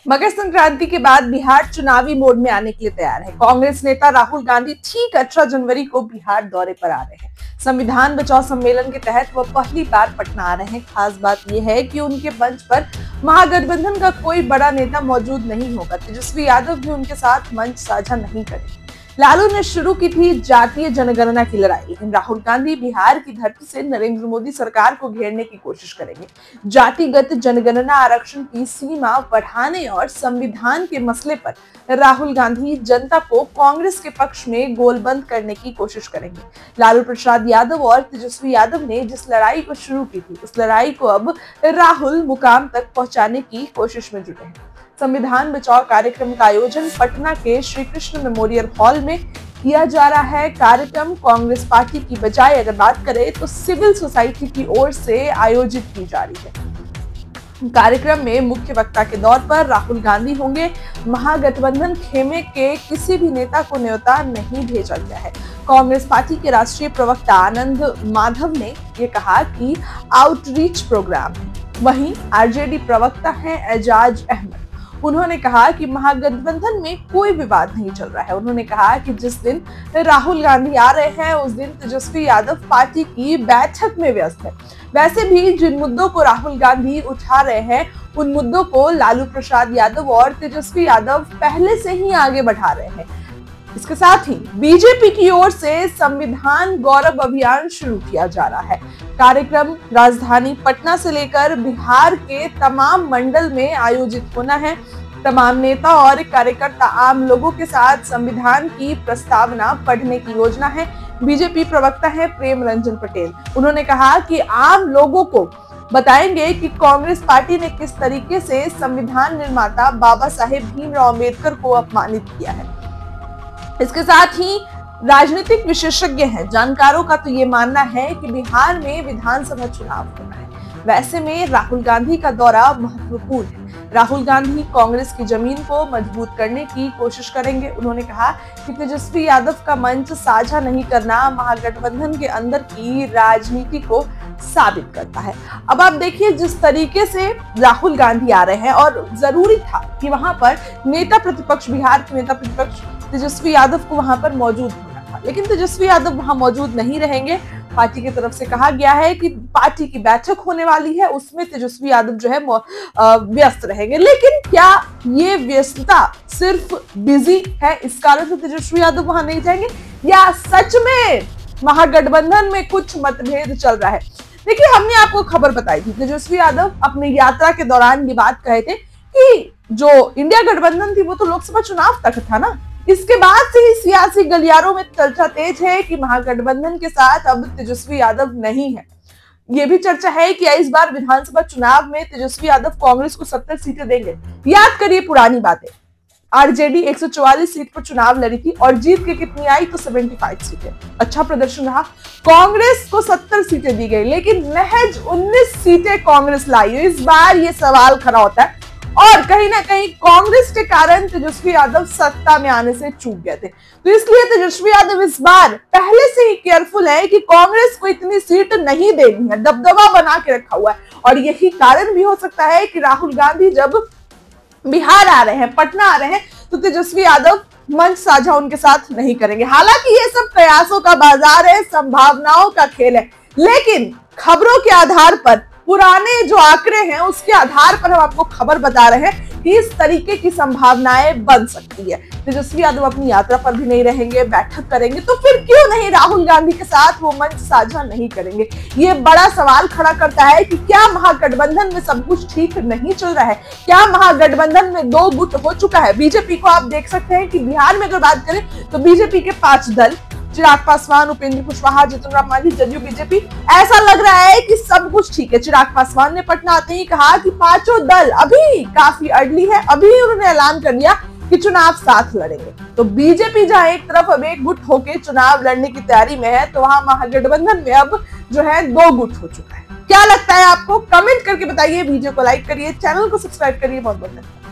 मकर संक्रांति के बाद बिहार चुनावी मोड में आने के लिए तैयार है। कांग्रेस नेता राहुल गांधी ठीक 18 जनवरी को बिहार दौरे पर आ रहे हैं। संविधान बचाओ सम्मेलन के तहत वह पहली बार पटना आ रहे हैं। खास बात यह है कि उनके मंच पर महागठबंधन का कोई बड़ा नेता मौजूद नहीं होगा। तेजस्वी यादव भी उनके साथ मंच साझा नहीं करेंगे। लालू ने शुरू की थी जातीय जनगणना की लड़ाई, लेकिन राहुल गांधी बिहार की धरती से नरेंद्र मोदी सरकार को घेरने की कोशिश करेंगे। जातिगत जनगणना, आरक्षण की सीमा बढ़ाने और संविधान के मसले पर राहुल गांधी जनता को कांग्रेस के पक्ष में गोलबंद करने की कोशिश करेंगे। लालू प्रसाद यादव और तेजस्वी यादव ने जिस लड़ाई को शुरू की थी, उस लड़ाई को अब राहुल मुकाम तक पहुंचाने की कोशिश में जुटे हैं। संविधान बचाओ कार्यक्रम का आयोजन पटना के श्री कृष्ण मेमोरियल हॉल में किया जा रहा है। कार्यक्रम कांग्रेस पार्टी की बजाय अगर बात करें तो सिविल सोसाइटी की ओर से आयोजित की जा रही है। कार्यक्रम में मुख्य वक्ता के तौर पर राहुल गांधी होंगे। महागठबंधन खेमे के किसी भी नेता को न्योता नहीं भेजा गया है। कांग्रेस पार्टी के राष्ट्रीय प्रवक्ता आनंद माधव ने यह कहा कि आउटरीच प्रोग्राम है। वहीं आरजेडी प्रवक्ता हैं एजाज अहमद। उन्होंने कहा कि महागठबंधन में कोई विवाद नहीं चल रहा है। उन्होंने कहा कि जिस दिन राहुल गांधी आ रहे हैं उस दिन तेजस्वी यादव पार्टी की बैठक में व्यस्त है। वैसे भी जिन मुद्दों को राहुल गांधी उठा रहे हैं उन मुद्दों को लालू प्रसाद यादव और तेजस्वी यादव पहले से ही आगे बढ़ा रहे हैं। इसके साथ ही बीजेपी की ओर से संविधान गौरव अभियान शुरू किया जा रहा है। कार्यक्रम राजधानी पटना से लेकर बिहार के तमाम मंडल में आयोजित होना है। तमाम नेता और कार्यकर्ता आम लोगों के साथ संविधान की प्रस्तावना पढ़ने की योजना है। बीजेपी प्रवक्ता है प्रेम रंजन पटेल। उन्होंने कहा कि आम लोगों को बताएंगे कि कांग्रेस पार्टी ने किस तरीके से संविधान निर्माता बाबा साहेब भीमराव अम्बेडकर को अपमानित किया है। इसके साथ ही राजनीतिक विशेषज्ञ हैं, जानकारों का तो ये मानना है कि बिहार में विधानसभा चुनाव होना है। वैसे में राहुल गांधी का दौरा महत्वपूर्ण है। राहुल गांधी कांग्रेस की जमीन को मजबूत करने की कोशिश करेंगे। उन्होंने कहा कि तेजस्वी यादव का मंच साझा नहीं करना महागठबंधन के अंदर की राजनीति को साबित करता है। अब आप देखिए जिस तरीके से राहुल गांधी आ रहे हैं, और जरूरी था कि वहां पर नेता प्रतिपक्ष, बिहार के नेता प्रतिपक्ष तेजस्वी यादव को वहां पर मौजूद होना था, लेकिन तेजस्वी यादव वहां मौजूद नहीं रहेंगे। पार्टी की तरफ से कहा गया है कि पार्टी की बैठक होने वाली है, उसमें तेजस्वी यादव जो है व्यस्त रहेंगे। लेकिन क्या ये व्यस्तता सिर्फ बिजी है इस कारण से तेजस्वी यादव वहां नहीं जाएंगे, या सच में महागठबंधन में कुछ मतभेद चल रहा है? देखिए, हमने आपको खबर बताई थी, तेजस्वी यादव अपनी यात्रा के दौरान ये बात कहे थे कि जो इंडिया गठबंधन थी वो तो लोकसभा चुनाव तक था ना। इसके बाद से ही सियासी गलियारों में चर्चा तेज है कि महागठबंधन के साथ अब तेजस्वी यादव नहीं है। यह भी चर्चा है कि इस बार विधानसभा चुनाव में तेजस्वी यादव कांग्रेस को 70 सीटें देंगे। याद करिए पुरानी बातें, आरजेडी 144 सीट पर चुनाव लड़ी थी और जीत के कितनी आई तो 75 सीटें। अच्छा प्रदर्शन रहा, कांग्रेस को 70 सीटें दी गई, लेकिन महज 19 सीटें कांग्रेस लाई। इस बार ये सवाल खड़ा होता है, और कहीं ना कहीं कांग्रेस के कारण तेजस्वी यादव सत्ता में आने से चूक गए थे। तो इसलिए तेजस्वी यादव इस बार पहले से ही केयरफुल है कि कांग्रेस को इतनी सीट नहीं देनी है, दबदबा बना के रखा हुआ है। और यही कारण भी हो सकता है कि राहुल गांधी जब बिहार आ रहे हैं, पटना आ रहे हैं, तो तेजस्वी यादव मंच साझा उनके साथ नहीं करेंगे। हालांकि ये सब प्रयासों का बाजार है, संभावनाओं का खेल है, लेकिन खबरों के आधार पर, पुराने जो आंकड़े हैं उसके आधार पर हम आपको खबर बता रहे हैं कि इस तरीके की संभावनाएं बन सकती है। तेजस्वी यादव अपनी यात्रा पर भी नहीं रहेंगे, बैठक करेंगे, तो फिर क्यों नहीं राहुल गांधी के साथ वो मंच साझा नहीं करेंगे? ये बड़ा सवाल खड़ा करता है कि क्या महागठबंधन में सब कुछ ठीक नहीं चल रहा है? क्या महागठबंधन में दो गुट हो चुका है? बीजेपी को आप देख सकते हैं कि बिहार में अगर बात करें तो बीजेपी के 5 दल, चिराग पासवान, उपेंद्र कुशवाहा, जीतन राम मांझी, जदयू, बीजेपी, ऐसा लग रहा है कि सब कुछ ठीक है। चिराग पासवान ने पटना आते ही कहा कि पांचों दल अभी काफी अर्ली है, अभी उन्होंने ऐलान कर दिया कि चुनाव साथ लड़ेंगे। तो बीजेपी जहां एक तरफ अब एक गुट होकर चुनाव लड़ने की तैयारी में है, तो वहां महागठबंधन में अब जो है 2 गुट हो चुका है। क्या लगता है आपको? कमेंट करके बताइए, वीडियो को लाइक करिए, चैनल को सब्सक्राइब करिए। बहुत बहुत धन्यवाद।